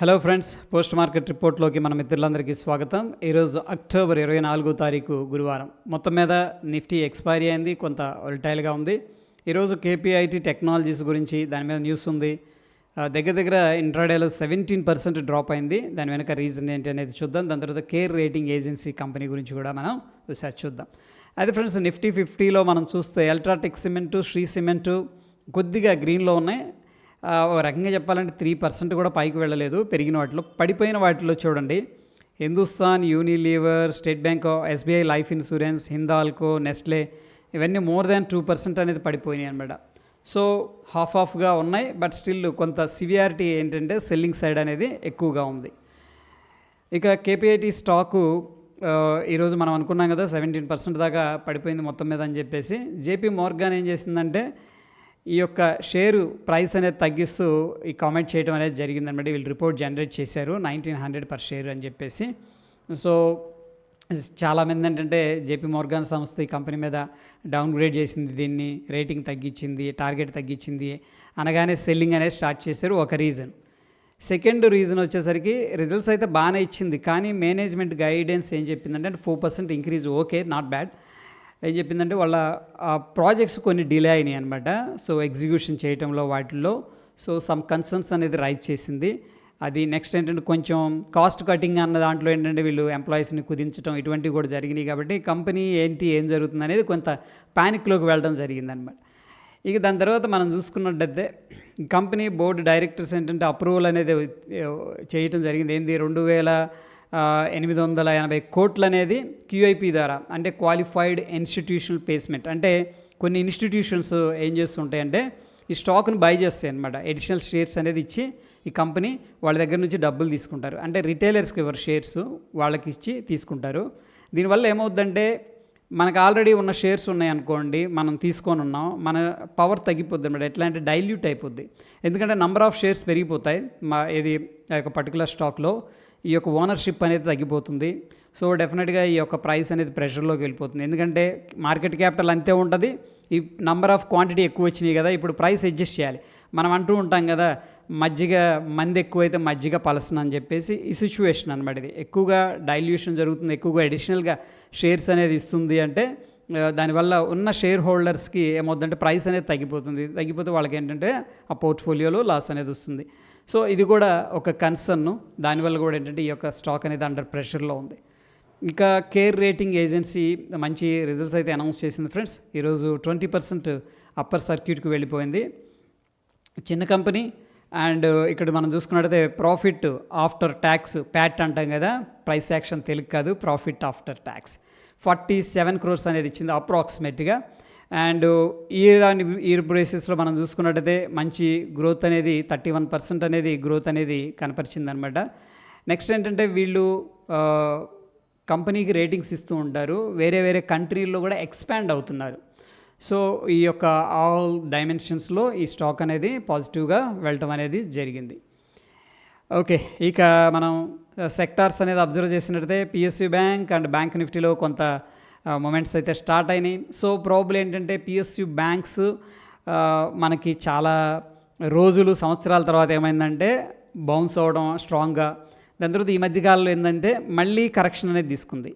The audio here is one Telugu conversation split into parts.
హలో ఫ్రెండ్స్, పోస్ట్ మార్కెట్ రిపోర్ట్లోకి మన మిత్రులందరికీ స్వాగతం. ఈరోజు అక్టోబర్ 24వ తారీఖు గురువారం. మొత్తం మీద నిఫ్టీ ఎక్స్పైరీ అయింది, కొంత వోలటైల్గా ఉంది. ఈరోజు కేపీఐటీ టెక్నాలజీస్ గురించి దాని మీద న్యూస్ ఉంది. దగ్గర ఇంట్రాడేలో 17% డ్రాప్ అయింది. దాని వెనక రీజన్ ఏంటి అనేది చూద్దాం. దాని తర్వాత కేర్ రేటింగ్ ఏజెన్సీ కంపెనీ గురించి కూడా మనం ఒకసారి చూద్దాం. అయితే ఫ్రెండ్స్, నిఫ్టీ 50లో మనం చూస్తే అల్ట్రాటెక్ సిమెంటు, శ్రీ సిమెంటు కొద్దిగా గ్రీన్లో ఉన్నాయి. ఒక రకంగా చెప్పాలంటే 3% కూడా పైకి వెళ్ళలేదు. పెరిగిన వాటిలో, పడిపోయిన వాటిలో చూడండి, Hindustan Unilever, state bank, SBI life insurance, Hindalco, Nestle ఇవన్నీ మోర్ దాన్ 2% అనేది పడిపోయినాయి అనమాట. సో హాఫ్గా ఉన్నాయి. బట్ స్టిల్ కొంత సివియారిటీ ఏంటంటే సెల్లింగ్ సైడ్ అనేది ఎక్కువగా ఉంది. ఇక కేపీఐటీ స్టాకు ఈరోజు మనం అనుకున్నాం కదా 17% దాకా పడిపోయింది మొత్తం మీద అని చెప్పేసి. జేపీ మోర్గాన్ ఏం చేసిందంటే ఈ యొక్క షేరు ప్రైస్ అనేది తగ్గిస్తూ ఈ కామెంట్ చేయడం అనేది జరిగిందన్నమాట. వీళ్ళు రిపోర్ట్ జనరేట్ చేశారు 1900 పర్ షేర్ అని చెప్పేసి. సో చాలామంది ఏంటంటే జేపీ మోర్గాన్ సంస్థ ఈ కంపెనీ మీద డౌన్గ్రేడ్ చేసింది, దీన్ని రేటింగ్ తగ్గించింది, టార్గెట్ తగ్గించింది అనగానే సెల్లింగ్ అనేది స్టార్ట్ చేశారు. ఒక రీజన్. సెకండ్ రీజన్ వచ్చేసరికి రిజల్ట్స్ అయితే బాగానే ఇచ్చింది, కానీ మేనేజ్మెంట్ గైడెన్స్ ఏం చెప్పిందంటే 4% ఇంక్రీజ్, ఓకే, నాట్ బ్యాడ్. ఏం చెప్పిందంటే వాళ్ళ ప్రాజెక్ట్స్ కొన్ని డిలే అయినాయి అనమాట. సో ఎగ్జిక్యూషన్ చేయటంలో వాటిల్లో సమ్ కన్సర్న్స్ అనేది రైజ్ చేసింది. అది నెక్స్ట్ ఏంటంటే కొంచెం కాస్ట్ కటింగ్ అన్న దాంట్లో ఏంటంటే వీళ్ళు ఎంప్లాయీస్ని కుదించడం ఇటువంటివి కూడా జరిగినాయి. కాబట్టి కంపెనీ ఏం జరుగుతుంది అనేది కొంత ప్యానిక్లోకి వెళ్ళడం జరిగిందనమాట. ఇక దాని తర్వాత మనం చూసుకున్నట్టయితే కంపెనీ బోర్డు డైరెక్టర్స్ ఏంటంటే అప్రూవల్ అనేది చేయటం జరిగింది. ఏంది 2880 కోట్లు అనేది క్యూఐపీ ద్వారా, అంటే క్వాలిఫైడ్ ఇన్స్టిట్యూషనల్ ప్లేస్మెంట్. అంటే కొన్ని ఇన్స్టిట్యూషన్స్ ఏం చేస్తుంటాయంటే ఈ స్టాక్ని బై చేస్తాయి అనమాట. అడిషనల్ షేర్స్ అనేది ఇచ్చి ఈ కంపెనీ వాళ్ళ దగ్గర నుంచి డబ్బులు తీసుకుంటారు. అంటే రిటైలర్స్కి ఎవరు షేర్స్ వాళ్ళకి ఇచ్చి తీసుకుంటారు. దీనివల్ల ఏమవుద్దంటే మనకు ఆల్రెడీ ఉన్న షేర్స్ ఉన్నాయనుకోండి, మనం తీసుకొని ఉన్నాం, మన పవర్ తగ్గిపోద్ది అనమాట. ఎట్లా అంటే డైల్యూట్ అయిపోద్ది. ఎందుకంటే నంబర్ ఆఫ్ షేర్స్ పెరిగిపోతాయి. ఇది ఒక పర్టికులర్ స్టాక్లో ఈ యొక్క ఓనర్షిప్ అనేది తగ్గిపోతుంది. సో డెఫినెట్గా ఈ యొక్క ప్రైస్ అనేది ప్రెషర్లోకి వెళ్ళిపోతుంది. ఎందుకంటే మార్కెట్ క్యాపిటల్ అంతే ఉంటుంది, ఈ నంబర్ ఆఫ్ క్వాంటిటీ ఎక్కువ వచ్చినాయి కదా, ఇప్పుడు ప్రైస్ అడ్జస్ట్ చేయాలి. మనం అంటూ ఉంటాం కదా, మంది ఎక్కువైతే మజ్జిగ పలసన అని చెప్పేసి ఈ సిచ్యువేషన్ అనమాట. ఇది ఎక్కువగా డైల్యూషన్ జరుగుతుంది, ఎక్కువగా అడిషనల్గా షేర్స్ అనేది ఇస్తుంది. అంటే దానివల్ల ఉన్న షేర్ హోల్డర్స్కి ఏమవుతుందంటే ప్రైస్ అనేది తగ్గిపోతే వాళ్ళకి ఏంటంటే ఆ పోర్ట్ఫోలియోలో లాస్ అనేది వస్తుంది. సో ఇది కూడా ఒక కన్సర్న్. దానివల్ల కూడా ఏంటంటే ఈ యొక్క స్టాక్ అనేది అండర్ ప్రెషర్లో ఉంది. ఇక కేర్ రేటింగ్ ఏజెన్సీ మంచి రిజల్ట్స్ అయితే అనౌన్స్ చేసింది ఫ్రెండ్స్. ఈరోజు 20% అప్పర్ సర్క్యూట్కి వెళ్ళిపోయింది. చిన్న కంపెనీ. అండ్ ఇక్కడ మనం చూసుకున్నట్టయితే ప్రాఫిట్ ఆఫ్టర్ ట్యాక్స్, ప్యాట్ అంటాం కదా, ప్రైస్ యాక్షన్ తెలుగు కాదు, ప్రాఫిట్ ఆఫ్టర్ ట్యాక్స్ 47 crores అనేది ఇచ్చింది అప్రాక్సిమేట్గా. అండ్ ఇయర్ బేసిస్లో మనం చూసుకున్నట్టయితే మంచి గ్రోత్ అనేది 31% అనేది గ్రోత్ అనేది కనపరిచింది అనమాట. నెక్స్ట్ ఏంటంటే వీళ్ళు కంపెనీకి రేటింగ్స్ ఇస్తూ ఉంటారు, వేరే కంట్రీల్లో కూడా ఎక్స్పాండ్ అవుతున్నారు. సో ఈ యొక్క ఆల్ డైమెన్షన్స్లో ఈ స్టాక్ అనేది పాజిటివ్గా వెళ్ళటం అనేది జరిగింది. ఓకే, ఇక మనం సెక్టార్స్ అనేది అబ్జర్వ్ చేసినట్టయితే పిఎస్యు బ్యాంక్ అండ్ బ్యాంక్ నిఫ్టీలో కొంత మూమెంట్స్ అయితే స్టార్ట్ అయినాయి. సో ప్రాబ్లం ఏంటంటే పిఎస్యు బ్యాంక్స్ మనకి చాలా రోజులు, సంవత్సరాల తర్వాత ఏమైందంటే బౌన్స్ అవ్వడం స్ట్రాంగ్గా. దాని తర్వాత ఈ మధ్యకాలంలో ఏంటంటే మళ్ళీ కరెక్షన్ అనేది తీసుకుంది.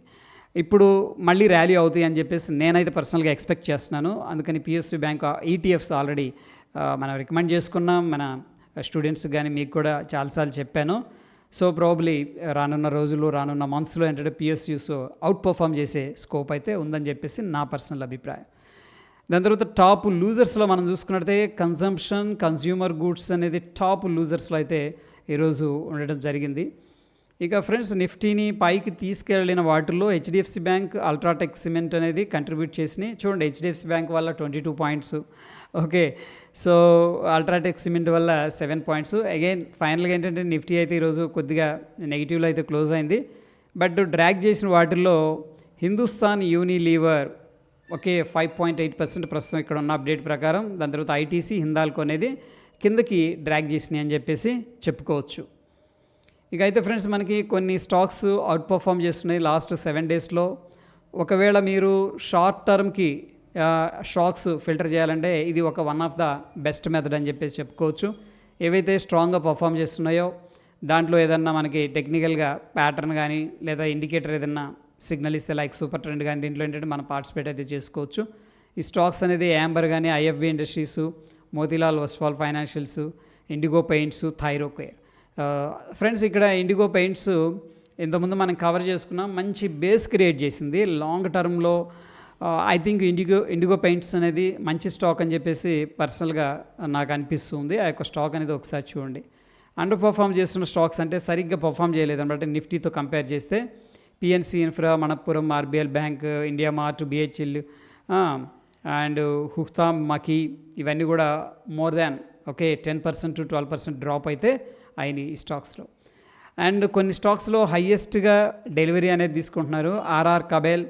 ఇప్పుడు మళ్ళీ ర్యాలీ అవుతాయి అని చెప్పేసి నేనైతే పర్సనల్గా ఎక్స్పెక్ట్ చేస్తున్నాను. అందుకని పిఎస్యు బ్యాంక్ ఈటీఎఫ్స్ ఆల్రెడీ మనం రికమెండ్ చేసుకున్నాం, మన స్టూడెంట్స్ కానీ మీకు కూడా చాలాసార్లు చెప్పాను. సో ప్రాబ్లీ రానున్న రోజుల్లో, రానున్న మంత్స్లో ఏంటంటే పిఎస్యూస్ అవుట్ పర్ఫామ్ చేసే స్కోప్ అయితే ఉందని చెప్పేసి నా పర్సనల్ అభిప్రాయం. దాని తర్వాత టాప్ లూజర్స్లో మనం చూసుకున్నట్టయితే కన్సంప్షన్, కన్స్యూమర్ గూడ్స్ అనేది టాప్ లూజర్స్లో అయితే ఈరోజు ఉండడం జరిగింది. ఇక ఫ్రెండ్స్, నిఫ్టీని పైకి తీసుకెళ్ళిన వాటిల్లో హెచ్డిఎఫ్సి బ్యాంక్, అల్ట్రాటెక్ సిమెంట్ అనేది కంట్రిబ్యూట్ చేసినాయి. చూడండి, హెచ్డిఎఫ్సి బ్యాంక్ వల్ల 22 points, okay. So UltraTech cement వల్ల 7 పాయింట్స్. అగైన్ ఫైనల్గా ఏంటంటే నిఫ్టీ అయితే ఈరోజు కొద్దిగా నెగిటివ్లో అయితే క్లోజ్ అయింది. బట్ డ్రాగ్ చేసిన వాటిల్లో హిందుస్థాన్ యూనిలీవర్ ఓకే 5.8% ప్రస్తుతం ఇక్కడ ఉన్న అప్డేట్ ప్రకారం. దాని తర్వాత ఐటీసీ, హిందాల్కో అనేది కిందకి డ్రాగ్ చేసినాయి అని చెప్పేసి చెప్పుకోవచ్చు. ఇక అయితే ఫ్రెండ్స్, మనకి కొన్ని స్టాక్స్ అవుట్ పర్ఫామ్ చేస్తున్నాయి లాస్ట్ 7 డేస్లో. ఒకవేళ మీరు షార్ట్ టర్మ్కి షాక్స్ ఫిల్టర్ చేయాలంటే ఇది ఒక one of the best method అని చెప్పేసి చెప్పుకోవచ్చు. ఏవైతే స్ట్రాంగ్గా పర్ఫామ్ చేస్తున్నాయో దాంట్లో ఏదన్నా మనకి టెక్నికల్గా ప్యాటర్న్ కానీ లేదా ఇండికేటర్ ఏదన్నా సిగ్నల్ ఇస్తే లైక్ సూపర్ ట్రెండ్ కానీ దీంట్లో ఏంటంటే మనం పార్టిసిపేట్ అయితే చేసుకోవచ్చు. ఈ స్టాక్స్ అనేది యాంబర్ కానీ, IFB industries, Motilal Oswal financials, IndiGo paints, Thyrocare. Friends ఇక్కడ ఇండిగో పెయింట్స్ ఇంతకుముందు మనం కవర్ చేసుకున్నాం, మంచి బేస్ క్రియేట్ చేసింది లాంగ్ టర్మ్లో. ఐ థింక్ ఇండిగో పెయింట్స్ అనేది మంచి స్టాక్ అని చెప్పేసి పర్సనల్గా నాకు అనిపిస్తుంది. ఆ యొక్క స్టాక్ అనేది ఒకసారి చూడండి. అండర్ పర్ఫామ్ చేస్తున్న స్టాక్స్ అంటే సరిగ్గా పర్ఫామ్ చేయలేదు అనమాట నిఫ్టీతో కంపేర్ చేస్తే. PNC infra, Manappuram, RBL bank, IndiaMART, BHEL and Huhtamaki ఇవన్నీ కూడా మోర్ దాన్ 10% to 12% డ్రాప్ అయితే అయినాయి ఈ స్టాక్స్లో. అండ్ కొన్ని స్టాక్స్లో హయ్యెస్ట్గా డెలివరీ అనేది తీసుకుంటున్నారు. RR Kabel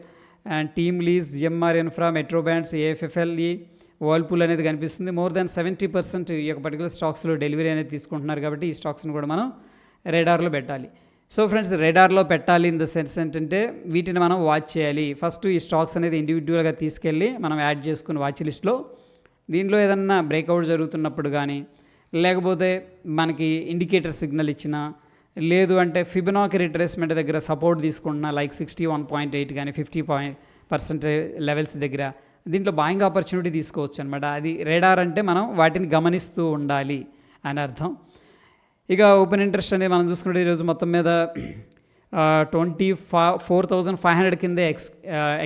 and TeamLease, GMR infra, Metro Brands, AFFLE, Whirlpool అనేది కనిపిస్తుంది. మోర్ దాన్ 70% ఈ యొక్క పర్టికులర్ స్టాక్స్లో డెలివరీ అనేది తీసుకుంటున్నారు. కాబట్టి ఈ స్టాక్స్ని కూడా మనం రేడార్లో పెట్టాలి. సో ఫ్రెండ్స్, రేడార్లో పెట్టాలి ఇన్ ద సెన్స్ ఏంటంటే వీటిని మనం వాచ్ చేయాలి. ఫస్ట్ ఈ స్టాక్స్ అనేది ఇండివిజువల్గా తీసుకెళ్ళి మనం యాడ్ చేసుకుని వాచ్ లిస్ట్లో దీనిలో ఏదన్నా బ్రేక్అవుట్ జరుగుతున్నప్పుడు కానీ, లేకపోతే మనకి ఇండికేటర్ సిగ్నల్ ఇచ్చినా, లేదు అంటే ఫిబొనాకీ రిట్రేస్మెంట్ దగ్గర సపోర్ట్ తీసుకుంటున్నా లైక్ 61.8 కానీ 50% లెవెల్స్ దగ్గర దీంట్లో బాయింగ్ ఆపర్చునిటీ తీసుకోవచ్చు అనమాట. అది రేడార్ అంటే మనం వాటిని గమనిస్తూ ఉండాలి అని అర్థం. ఇక ఓపెన్ ఇంట్రెస్ట్ అనేది మనం చూసుకుంటే ఈరోజు మొత్తం మీద 24,500 కిందే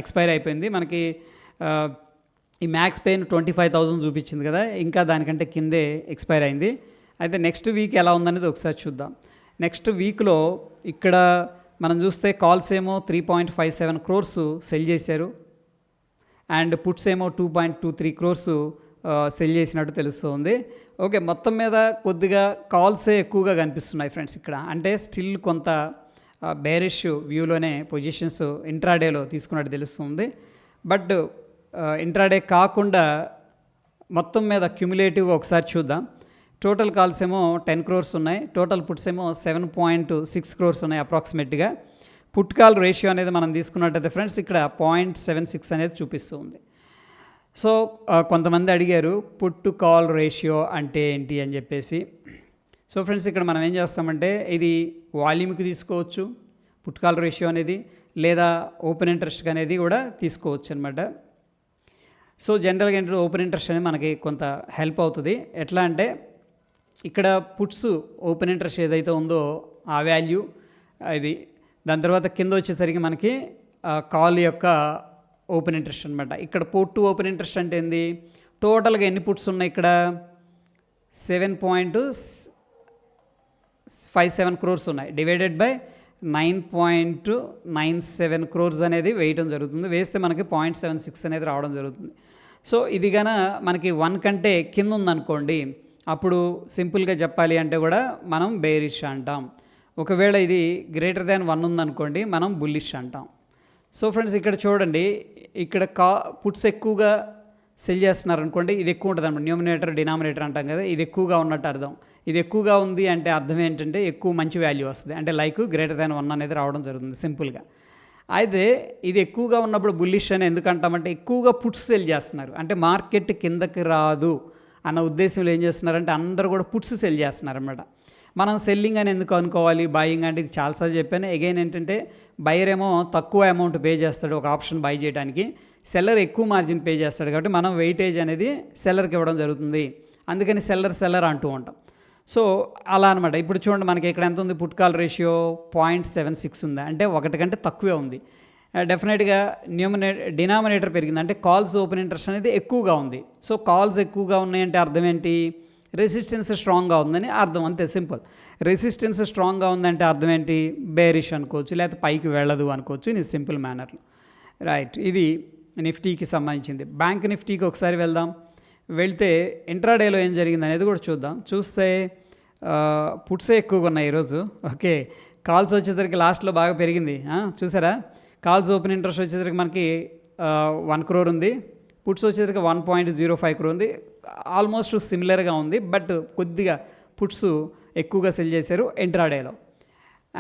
ఎక్స్పైర్ అయిపోయింది. మనకి ఈ మ్యాక్స్ పెయిన్ 25,000 చూపించింది కదా, ఇంకా దానికంటే కిందే ఎక్స్పైర్ అయింది. అయితే నెక్స్ట్ వీక్ ఎలా ఉందనేది ఒకసారి చూద్దాం. నెక్స్ట్ వీక్లో ఇక్కడ మనం చూస్తే కాల్స్ ఏమో 3.57 crores సెల్ చేశారు అండ్ పుట్స్ ఏమో 2.23 crores సెల్ చేసినట్టు తెలుస్తుంది. మొత్తం మీద కొద్దిగా కాల్సే ఎక్కువగా కనిపిస్తున్నాయి ఫ్రెండ్స్ ఇక్కడ. అంటే స్టిల్ కొంత బేరిష్ వ్యూలోనే పొజిషన్స్ ఇంట్రాడేలో తీసుకున్నట్టు తెలుస్తుంది. బట్ ఇంట్రాడే కాకుండా మొత్తం మీద క్యుములేటివ్గా ఒకసారి చూద్దాం. టోటల్ కాల్స్ ఏమో 10 crores ఉన్నాయి, టోటల్ పుట్స్ ఏమో 7.6 crores ఉన్నాయి అప్రాక్సిమేట్గా. పుట్ కాల్ రేషియో అనేది మనం తీసుకున్నట్టయితే ఫ్రెండ్స్ ఇక్కడ 0.76 అనేది చూపిస్తుంది. సో కొంతమంది అడిగారు పుట్ టు కాల్ రేషియో అంటే ఏంటి అని చెప్పేసి. సో ఫ్రెండ్స్ ఇక్కడ మనం ఏం చేస్తామంటే ఇది వాల్యూమ్కి తీసుకోవచ్చు పుట్ కాల్ రేషియో అనేది, లేదా ఓపెన్ ఇంట్రెస్ట్ అనేది కూడా తీసుకోవచ్చు అనమాట. సో జనరల్గా ఏంటంటే ఓపెన్ ఇంట్రెస్ట్ అనేది మనకి కొంత హెల్ప్ అవుతుంది. ఎట్లా అంటే ఇక్కడ పుట్స్ ఓపెన్ ఇంట్రెస్ట్ ఏదైతే ఉందో ఆ వాల్యూ ఇది, దాని తర్వాత కింద వచ్చేసరికి మనకి కాల్ యొక్క ఓపెన్ ఇంట్రెస్ట్ అనమాట. ఇక్కడ పుట్ టు ఓపెన్ ఇంట్రెస్ట్ అంటే ఏంది, టోటల్గా ఎన్ని పుట్స్ ఉన్నాయి ఇక్కడ 7.57 crores ఉన్నాయి, డివైడెడ్ బై 9.97 crores అనేది వేయడం జరుగుతుంది. వేస్తే మనకి 0.76 అనేది రావడం జరుగుతుంది. సో ఇది గాన మనకి 1 కంటే కింద ఉందనుకోండి, అప్పుడు సింపుల్గా చెప్పాలి అంటే కూడా మనం బేరిష్ అంటాం. ఒకవేళ ఇది గ్రేటర్ దాన్ 1 ఉందనుకోండి మనం బుల్లిష్ అంటాం. సో ఫ్రెండ్స్ ఇక్కడ చూడండి, ఇక్కడ పుట్స్ ఎక్కువగా సెల్ చేస్తున్నారు అనుకోండి, ఇది ఎక్కువ ఉంటుంది అనమాట. న్యూమినేటర్ డినామినేటర్ అంటాం కదా, ఇది ఎక్కువగా ఉన్నట్టు అర్థం. ఇది ఎక్కువగా ఉంది అంటే అర్థం ఏంటంటే ఎక్కువ మంచి వాల్యూ వస్తుంది, అంటే లైక్ గ్రేటర్ దాన్ 1 అనేది రావడం జరుగుతుంది సింపుల్గా. అయితే ఇది ఎక్కువగా ఉన్నప్పుడు బుల్లిష్ అని ఎందుకు అంటామంటే ఎక్కువగా పుట్స్ సెల్ చేస్తున్నారు, అంటే మార్కెట్ కిందకి రాదు అన్న ఉద్దేశంలో ఏం చేస్తున్నారంటే అందరూ కూడా పుట్స్ సెల్ చేస్తున్నారు అనమాట. మనం సెల్లింగ్ అని ఎందుకు అనుకోవాలి, బాయింగ్ అంటే ఇది చాలాసార్లు చెప్పాను. అగైన్ ఏంటంటే బయర్ ఏమో తక్కువ అమౌంట్ పే చేస్తాడు ఒక ఆప్షన్ బై చేయడానికి, సెల్లర్ ఎక్కువ మార్జిన్ పే చేస్తాడు. కాబట్టి మనం వెయిటేజ్ అనేది సెల్లర్కి ఇవ్వడం జరుగుతుంది, అందుకని సెల్లర్ అంటూ ఉంటాం. సో అలా అనమాట. ఇప్పుడు చూడండి మనకి ఇక్కడ ఎంత ఉంది, పుట్ కాల్ రేషియో 0.76 ఉంది, అంటే 1 కంటే తక్కువే ఉంది. డెఫినెట్గా డినామినేటర్ పెరిగింది, అంటే కాల్స్ ఓపెన్ ఇంట్రెస్ట్ అనేది ఎక్కువగా ఉంది. సో కాల్స్ ఎక్కువగా ఉన్నాయంటే అర్థం ఏంటి, రెసిస్టెన్స్ స్ట్రాంగ్గా ఉందని అర్థం, అంతే సింపుల్. రెసిస్టెన్స్ స్ట్రాంగ్గా ఉందంటే అర్థం ఏంటి, బేరిష్ అనుకోవచ్చు, లేకపోతే పైకి వెళ్ళదు అనుకోవచ్చు ఇన్ సింపుల్ మేనర్లో. రైట్, ఇది నిఫ్టీకి సంబంధించింది. బ్యాంక్ నిఫ్టీకి ఒకసారి వెళ్దాం. వెళ్తే ఇంట్రాడేలో ఏం జరిగింది అనేది కూడా చూద్దాం. చూస్తే పుట్సే ఎక్కువగా ఉన్నాయి ఈరోజు. కాల్స్ వచ్చేసరికి లాస్ట్లో బాగా పెరిగింది, చూసారా. కాల్స్ ఓపెన్ ఇంట్రెస్ట్ వచ్చేసరికి మనకి 1 crore ఉంది, పుట్స్ వచ్చేసరికి 1.05 crore ఉంది. ఆల్మోస్ట్ సిమిలర్గా ఉంది, బట్ కొద్దిగా పుట్స్ ఎక్కువగా సెల్ చేశారు ఇంట్రాడేలో.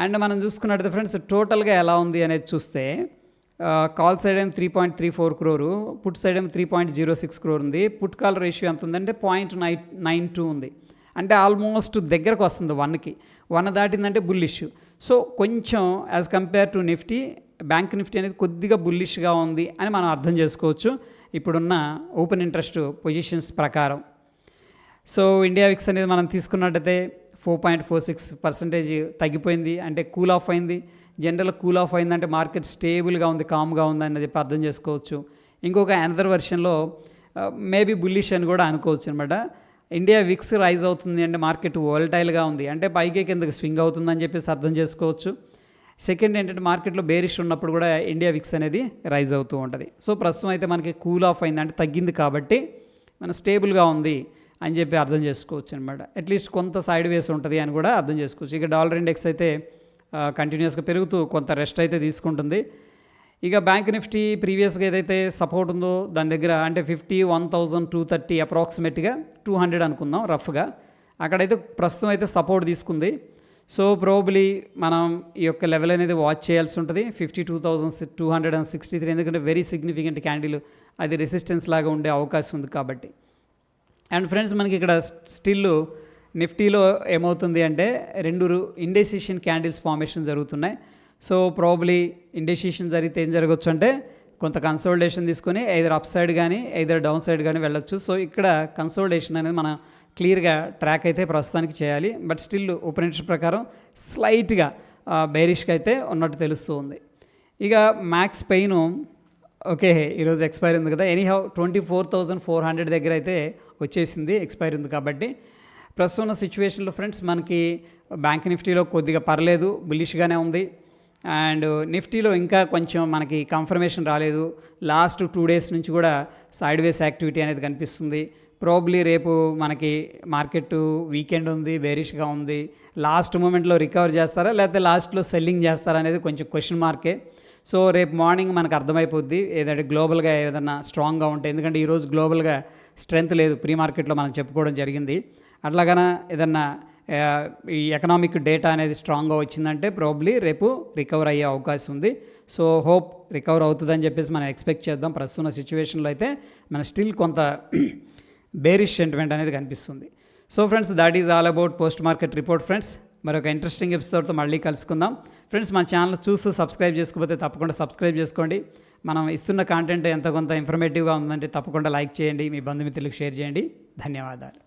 అండ్ మనం చూసుకున్నట్టు ఫ్రెండ్స్ టోటల్గా ఎలా ఉంది అనేది చూస్తే కాల్ సైడ్ ఏమో 3.34 crore, పుట్ సైడ్ ఏమో 3.06 crore ఉంది. పుట్ కాల్ రేషియో ఎంత ఉందంటే 0.92 ఉంది, అంటే ఆల్మోస్ట్ దగ్గరకు వస్తుంది 1కి. 1 దాటిందంటే బుల్లిష్. సో కొంచెం as compare to Nifty, bank Nifty అనేది కొద్దిగా బుల్లిష్గా ఉంది అని మనం అర్థం చేసుకోవచ్చు ఇప్పుడున్న ఓపెన్ ఇంట్రెస్ట్ పొజిషన్స్ ప్రకారం. సో ఇండియా విక్స్ అనేది మనం తీసుకున్నట్టయితే 4.46% తగ్గిపోయింది, అంటే కూల్ ఆఫ్ అయింది. జనరల్ కూల్ ఆఫ్ అయిందంటే మార్కెట్ స్టేబుల్గా ఉంది, కామ్గా ఉంది అని చెప్పి అర్థం చేసుకోవచ్చు. ఇంకొక అనదర్ వెర్షన్లో మేబీ బుల్లిష్ అని కూడా అనుకోవచ్చు అనమాట. ఇండియా విక్స్ రైజ్ అవుతుంది అంటే మార్కెట్ వోలటైల్గా ఉంది, అంటే పైకి కిందకి స్వింగ్ అవుతుందని చెప్పేసి అర్థం చేసుకోవచ్చు. సెకండ్ ఏంటంటే మార్కెట్లో బేరిష్ ఉన్నప్పుడు కూడా ఇండియా విక్స్ అనేది రైజ్ అవుతూ ఉంటుంది. సో ప్రస్తుతం అయితే మనకి కూల్ ఆఫ్ అయింది, అంటే తగ్గింది కాబట్టి మన స్టేబుల్గా ఉంది అని చెప్పి అర్థం చేసుకోవచ్చు అనమాట. అట్లీస్ట్ కొంత సైడ్ వేస్ ఉంటుంది అని కూడా అర్థం చేసుకోవచ్చు. ఇక డాలర్ ఇండెక్స్ అయితే కంటిన్యూస్గా పెరుగుతూ కొంత రెస్ట్ అయితే తీసుకుంటుంది. ఇక బ్యాంక్ నిఫ్టీ ప్రీవియస్గా ఏదైతే సపోర్ట్ ఉందో దాని దగ్గర, అంటే 51,230 అప్రాక్సిమేట్గా 200 అనుకుందాం రఫ్గా, అక్కడైతే ప్రస్తుతం అయితే సపోర్ట్ తీసుకుంది. సో ప్రోబబ్లీ మనం ఈ యొక్క లెవెల్ అనేది వాచ్ చేయాల్సి ఉంటుంది, 52,263, ఎందుకంటే వెరీ సిగ్నిఫికెంట్ క్యాండిల్, అది రెసిస్టెన్స్ లాగా ఉండే అవకాశం ఉంది కాబట్టి. అండ్ ఫ్రెండ్స్, మనకి ఇక్కడ స్టిల్ నిఫ్టీలో ఏమవుతుంది అంటే 2 ఇండెసిషన్ క్యాండిల్స్ ఫార్మేషన్ జరుగుతున్నాయి. సో ప్రాబబ్లీ ఇండెసిషన్ జరిగితే ఏం జరగచ్చు అంటే కొంత కన్సోలిడేషన్ తీసుకొని ఎయిదర్ అప్ సైడ్ కానీ ఎయిదర్ డౌన్ సైడ్ కానీ వెళ్ళొచ్చు. సో ఇక్కడ కన్సోలిడేషన్ అనేది మనం క్లియర్గా ట్రాక్ అయితే ప్రస్తుతానికి చేయాలి. బట్ స్టిల్ ఓపెన్ ఇంట్రెస్ట్ ప్రకారం స్లైట్గా బేరిష్గా అయితే ఉన్నట్టు తెలుస్తూ ఉంది. ఇక మ్యాక్స్ పెయిన్ ఓకే, ఈరోజు ఎక్స్పైరీ ఉంది కదా, ఎనీహౌ 24,400 దగ్గర అయితే వచ్చేసింది, ఎక్స్పైరీ ఉంది కాబట్టి. ప్రస్తుతం ఉన్న సిచ్యువేషన్లో ఫ్రెండ్స్ మనకి బ్యాంక్ నిఫ్టీలో కొద్దిగా పర్లేదు, బుల్లిష్గానే ఉంది. అండ్ నిఫ్టీలో ఇంకా కొంచెం మనకి కన్ఫర్మేషన్ రాలేదు. లాస్ట్ 2 days నుంచి కూడా సైడ్ వేస్ యాక్టివిటీ అనేది కనిపిస్తుంది. ప్రాబబ్లీ రేపు మనకి మార్కెట్ వీకెండ్ ఉంది, బేరిష్గా ఉంది. లాస్ట్ మూమెంట్లో రికవర్ చేస్తారా లేకపోతే లాస్ట్లో సెల్లింగ్ చేస్తారా అనేది కొంచెం క్వశ్చన్ మార్కే. సో రేపు మార్నింగ్ మనకు అర్థమైపోద్ది ఏదంటే గ్లోబల్గా ఏదైనా స్ట్రాంగ్గా ఉంటే, ఎందుకంటే ఈరోజు గ్లోబల్గా స్ట్రెంత్ లేదు, ప్రీ మార్కెట్లో మనం చెప్పుకోవడం జరిగింది. అట్లాగనా ఏదన్నా ఈ ఎకనామిక్ డేటా అనేది స్ట్రాంగ్గా వచ్చిందంటే ప్రాబబ్లీ రేపు రికవర్ అయ్యే అవకాశం ఉంది. సో హోప్ రికవర్ అవుతుందని చెప్పేసి మనం ఎక్స్పెక్ట్ చేద్దాం. ప్రస్తుత సిచ్యువేషన్లో అయితే మన స్టిల్ కొంత బేరిష్ సెంటిమెంట్ అనేది కనిపిస్తుంది. So friends, that is all about post market report friends. మరొక ఇంట్రెస్టింగ్ ఎపిసోడ్తో మళ్ళీ కలుసుకుందాం ఫ్రెండ్స్. మన ఛానల్ చూసి సబ్స్క్రైబ్ చేసుకోకపోతే తప్పకుండా సబ్స్క్రైబ్ చేసుకోండి. మనం ఇస్తున్న కాంటెంట్ ఎంత కొంత ఇన్ఫర్మేటివ్గా ఉందంటే తప్పకుండా లైక్ చేయండి, మీ బంధుమిత్రులకు షేర్ చేయండి. ధన్యవాదాలు.